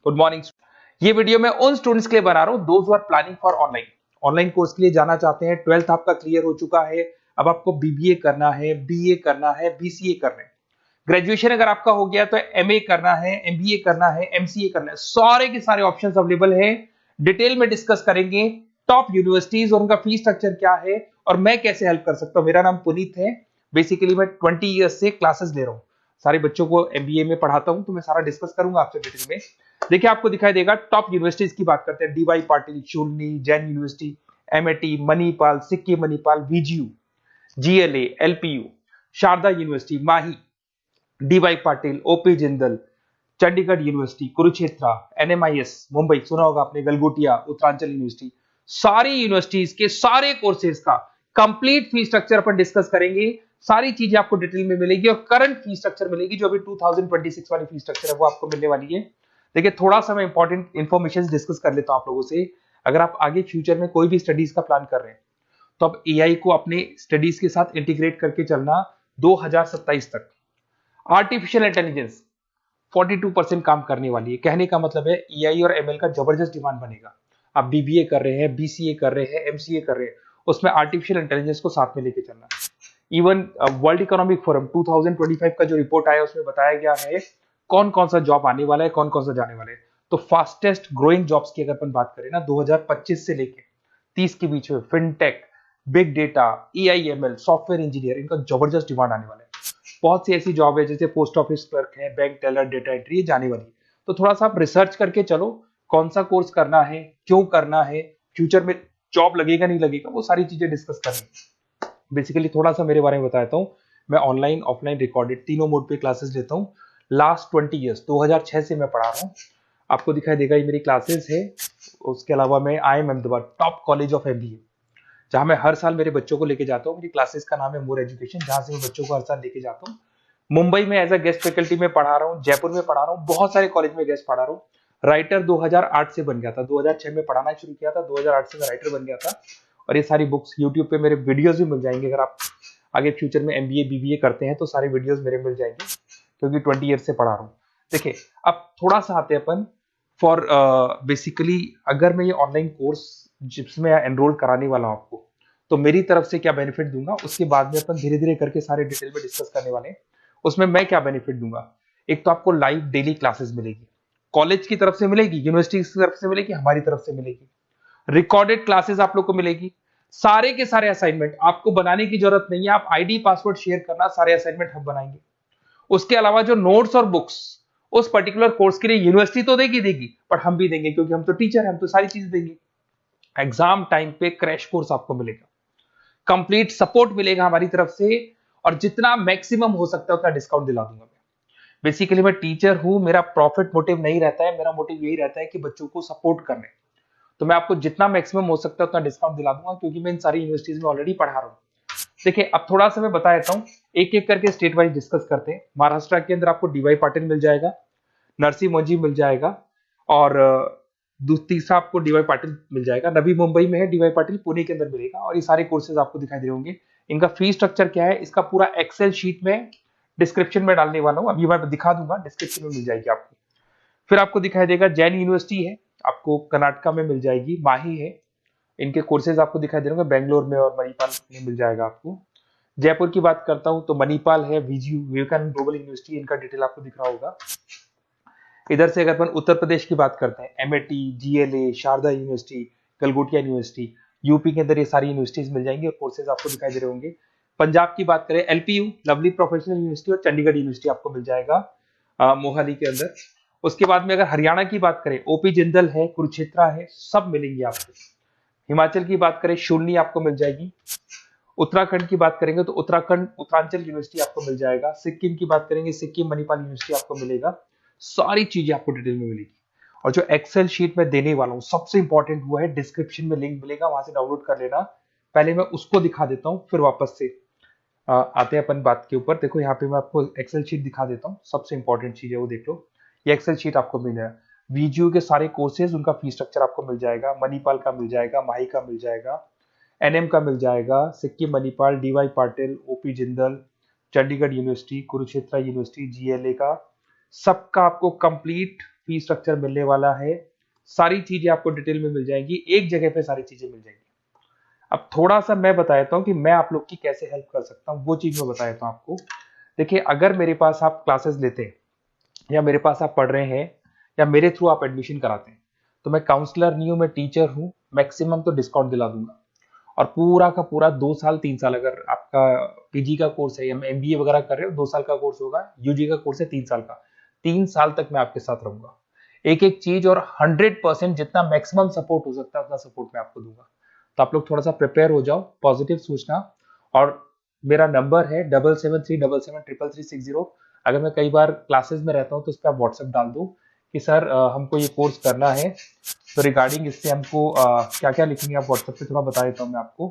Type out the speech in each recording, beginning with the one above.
Good morning. ये video मैं उन स्टूडेंट्स के लिए बना रहा हूं those who are planning for online online course के लिए जाना चाहते हैं। 12th आपका क्लियर हो चुका है, अब आपको बीबीए करना है, बीए करना है, बीसीए करना है। ग्रेजुएशन अगर आपका हो गया तो एमए करना है, एमबीए करना है, एमसीए करना है। सारे के सारे ऑप्शंस अवेलेबल है। डिटेल में डिस्कस करेंगे टॉप यूनिवर्सिटीज और उनका फीस स्ट्रक्चर क्या है और मैं कैसे हेल्प कर सकता हूं। मेरा नाम पुनीत है। बेसिकली मैं 20 ईयर्स से क्लासेस ले रहा हूं, सारे बच्चों को एमबीए में पढ़ाता हूं, तो मैं सारा डिस्कस करूंगा आपसे डिटेल में। देखिए आपको दिखाई देगा टॉप यूनिवर्सिटीज की बात करते हैं। DY Patil, Shoolini, Jain university, MIT, Manipal, Sikkim Manipal, VGU, GLA, LPU, Sharda university, Mahi, DY Patil, OP Jindal, Chandigarh university, Kurukshetra, NMIS Mumbai सुना होगा आपने, गलगोटिया, उत्तरांचल यूनिवर्सिटी। सारी यूनिवर्सिटीज के सारे कोर्सेज का कंप्लीट फीस स्ट्रक्चर पर डिस्कस करेंगे। सारी चीजें आपको डिटेल में मिलेगी और करंट फीस स्ट्रक्चर मिलेगी, जो अभी 2026 वाली फीस स्ट्रक्चर है वो आपको मिलने वाली है। देखिए थोड़ा सा मैं इंपॉर्टेंट इन्फॉर्मेशन डिस्कस कर लेता हूं आप लोगों से। अगर आप आगे फ्यूचर में कोई भी स्टडीज का प्लान कर रहे हैं तो आप एआई को अपने स्टडीज के साथ इंटीग्रेट करके चलना। 2027 तक आर्टिफिशियल इंटेलिजेंस 42% काम करने वाली है। कहने का मतलब है एआई और एमएल का जबरदस्त डिमांड बनेगा। आप बीबीए कर रहे हैं, बीसीए कर रहे हैं, एमसीए कर रहे हैं, उसमें आर्टिफिशियल इंटेलिजेंस को साथ में लेके चलना। इवन वर्ल्ड इकोनॉमिक फोरम 2025 का जो रिपोर्ट आया उसमें बताया गया है कौन कौन सा जॉब आने वाला है, कौन कौन सा जाने वाला है। तो फास्टेस्ट ग्रोइंग जॉब्स की अगर अपन बात करें ना 2025 से लेके 30 के बीच में fintech, big data, AIML, software engineer, इनका जबरदस्त डिमांड आने वाला है। बहुत सी ऐसी जॉब है जैसे पोस्ट ऑफिस क्लर्क है, बैंक टेलर, डेटा एंट्री, ये जाने वाली है। तो थोड़ा सा आप रिसर्च करके चलो कौन सा कोर्स करना है, क्यों करना है, फ्यूचर में जॉब लगेगा नहीं लगेगा, वो सारी चीजें डिस्कस करनी। बेसिकली थोड़ा सा मेरे बारे में बताता हूँ। मैं ऑनलाइन ऑफलाइन रिकॉर्डेड तीनों मोड पे क्लासेस लेता हूँ। लास्ट 20 ईयर्स 2006 से मैं पढ़ा रहा हूँ। आपको दिखाई देगा ये मेरी क्लासेस है। उसके अलावा मैं IIM Ahmedabad top college of MBA, जहां मैं हर साल मेरे बच्चों को लेके जाता हूँ। मेरी क्लासेस का नाम है मोर एजुकेशन, जहां से मैं बच्चों को हर साल लेके जाता हूँ। मुंबई में एज अ गेस्ट फैकल्टी में पढ़ा रहा हूँ, जयपुर में पढ़ा रहा हूँ, बहुत सारे कॉलेज में गेस्ट पढ़ा रहा हूँ। राइटर 2008 से बन गया था, 2006 में पढ़ाना शुरू किया था, 2008 से मैं राइटर बन गया था। और ये सारी बुक्स यूट्यूब पे मेरे वीडियोस भी मिल जाएंगे। अगर आप आगे फ्यूचर में एमबीए बीबीए करते हैं तो सारे वीडियोस मेरे मिल जाएंगे, क्योंकि 20 ईयर से पढ़ा रहा हूँ। देखिए अब थोड़ा सा आते हैं अपन फॉर बेसिकली अगर मैं ये ऑनलाइन कोर्स जिसमें एनरोल कराने वाला हूँ आपको, तो मेरी तरफ से क्या बेनिफिट दूंगा उसके बाद में अपन धीरे धीरे करके सारे डिटेल में डिस्कस करने वाले हैं। उसमें मैं क्या बेनिफिट दूंगा, एक तो आपको लाइव डेली क्लासेस मिलेगी, कॉलेज की तरफ से मिलेगी, यूनिवर्सिटी की तरफ से मिलेगी, हमारी तरफ से मिलेगी। रिकॉर्डेड क्लासेस आप लोग को मिलेगी। सारे के सारे असाइनमेंट आपको बनाने की जरूरत नहीं है, आप आईडी पासवर्ड शेयर करना, सारे असाइनमेंट हम बनाएंगे। उसके अलावा जो नोट्स और बुक्स उस पर्टिकुलर कोर्स के लिए यूनिवर्सिटी तो देगी, पर हम भी देंगे, क्योंकि हम तो टीचर हैं, हम तो सारी चीज देंगे। एग्जाम टाइम पे क्रैश कोर्स आपको मिलेगा, कंप्लीट सपोर्ट मिलेगा हमारी तरफ से, और जितना मैक्सिमम हो सकता है उतना डिस्काउंट दिला दूंगा मैं। बेसिकली मैं टीचर हूं, मेरा प्रॉफिट मोटिव नहीं रहता है, मेरा मोटिव यही रहता है कि बच्चों को सपोर्ट करने। तो मैं आपको जितना मैक्सिमम हो सकता है उतना डिस्काउंट दिला दूंगा, क्योंकि मैं इन सारी यूनिवर्सिटीज में ऑलरेडी पढ़ा रहा हूँ। देखिए अब थोड़ा सा मैं बता देता हूँ, एक एक करके स्टेट वाइज डिस्कस करते हैं। महाराष्ट्र के अंदर आपको डीवाई पाटिल मिल जाएगा, नरसी मोजी मिल जाएगा, और तीसरा आपको डीवाई पाटिल मिल जाएगा। नवी मुंबई में है डीवाई पाटिल, पुणे के अंदर मिलेगा। और ये सारे कोर्सेज आपको दिखाई दे होंगे। इनका फीस स्ट्रक्चर क्या है, इसका पूरा एक्सेल शीट में डिस्क्रिप्शन में डालने वाला हूँ, अभी मैं दिखा दूंगा, डिस्क्रिप्शन में मिल जाएगी आपको। फिर आपको दिखाई देगा जैन यूनिवर्सिटी है, आपको कर्नाटका में मिल जाएगी, माही है, इनके कोर्सेज आपको दिखाई दे होंगे, बेंगलोर में और मणिपाल में मिल जाएगा आपको। जयपुर की बात करता हूं तो मणिपाल है, वीजीयू, विवेकानंद ग्लोबल यूनिवर्सिटी, इनका डिटेल आपको दिख रहा होगा। इधर से अगर अपन उत्तर प्रदेश की बात करते हैं, MIT, GLA, Sharda university, Galgotias university, UP के अंदर ये सारी यूनिवर्सिटीज मिल जाएंगी और कोर्सेज आपको दिखाई दे रहे होंगे। पंजाब की बात करें, एलपीयू, लवली प्रोफेशनल यूनिवर्सिटी, और चंडीगढ़ यूनिवर्सिटी आपको मिल जाएगा मोहाली के अंदर। उसके बाद में अगर हरियाणा की बात करें, ओपी जिंदल है, कुरुक्षेत्र है, सब मिलेंगे आपको। हिमाचल की बात करें, शूलनी आपको मिल जाएगी। उत्तराखंड की बात करेंगे तो उत्तराखंड उत्तरांचल यूनिवर्सिटी आपको मिल जाएगा। सिक्किम की बात करेंगे, सिक्किम मणिपाल यूनिवर्सिटी आपको मिलेगा। सारी चीजें आपको डिटेल में मिलेगी। और जो एक्सेल शीट में देने वाला हूँ सबसे इंपॉर्टेंट वो है, डिस्क्रिप्शन में लिंक मिलेगा, वहां से डाउनलोड कर लेना। पहले मैं उसको दिखा देता हूँ, फिर वापस से आते हैं अपन बात के ऊपर। देखो यहाँ पे मैं आपको एक्सेल शीट दिखा देता हूँ, सबसे इंपॉर्टेंट चीज है वो देख लो। ये एक्सेल शीट आपको मिल जाएगा। वीजीयू के सारे कोर्सेज, उनका फीस स्ट्रक्चर आपको मिल जाएगा। मणिपाल का मिल जाएगा, माही का मिल जाएगा, एनएम का मिल जाएगा, Sikkim Manipal, DY Patil, OP Jindal, Chandigarh university, Kurukshetra university, GLA का, सबका आपको कंप्लीट फी स्ट्रक्चर मिलने वाला है, सारी चीजें आपको डिटेल में मिल जाएंगी, एक जगह पे सारी चीजें मिल जाएंगी। अब थोड़ा सा मैं बता देता हूँ कि मैं आप लोग की कैसे हेल्प कर सकता हूँ, वो चीज मैं बता देता हूँ आपको। देखिए, अगर मेरे पास आप क्लासेस लेते हैं या मेरे पास आप पढ़ रहे हैं या मेरे थ्रू आप एडमिशन कराते हैं, तो मैं काउंसलर नहीं हूँ, मैं टीचर हूँ, मैक्सिमम तो डिस्काउंट दिला दूंगा। और पूरा का पूरा 2 साल 3 साल, अगर आपका पीजी का कोर्स है या एमबीए वगैरह कर रहे हो, 2 साल का कोर्स होगा, यूजी का कोर्स है 3 साल का, 3 साल तक मैं आपके साथ रहूंगा। एक एक चीज और 100% जितना मैक्सिमम सपोर्ट हो सकता है उतना सपोर्ट मैं आपको दूंगा। तो आप लोग थोड़ा सा प्रिपेयर हो जाओ, पॉजिटिव सोचना। और मेरा नंबर है 7737773360। अगर मैं कई बार क्लासेस में रहता हूँ तो उस पर आप व्हाट्सएप डाल दो कि सर हमको ये कोर्स करना है, तो रिगार्डिंग इससे हमको क्या क्या लिखेंगे आप व्हाट्सएप पे थोड़ा बता देता हूँ मैं आपको।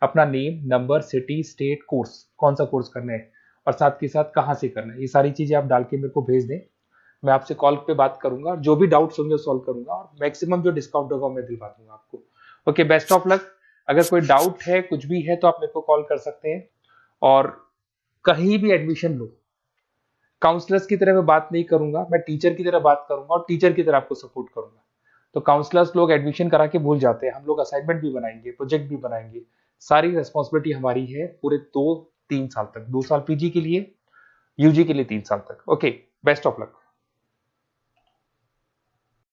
अपना name, number, city, state, course, कौन सा कोर्स करना है और साथ के साथ कहाँ से करना है, ये सारी चीजें आप डाल के मेरे को भेज दें। मैं आपसे कॉल पे बात करूंगा और जो भी डाउट्स होंगे वो सॉल्व करूंगा और मैक्सिमम जो डिस्काउंट होगा मैं दिलवा दूंगा आपको। Okay, best of luck. अगर कोई डाउट है, कुछ भी है, तो आप मेरे को कॉल कर सकते हैं। और कहीं भी एडमिशन लो, काउंसलर्स की तरह मैं बात नहीं करूंगा, मैं टीचर की तरह बात करूंगा और टीचर की तरह आपको सपोर्ट करूंगा। तो काउंसलर्स लोग एडमिशन करा के भूल जाते हैं, हम लोग असाइनमेंट भी बनाएंगे, प्रोजेक्ट भी बनाएंगे। सारी रिस्पॉन्सिबिलिटी हमारी है पूरे 2-3 साल तक, 2 साल पीजी के लिए, यूजी के लिए 3 साल तक। Okay, best of luck.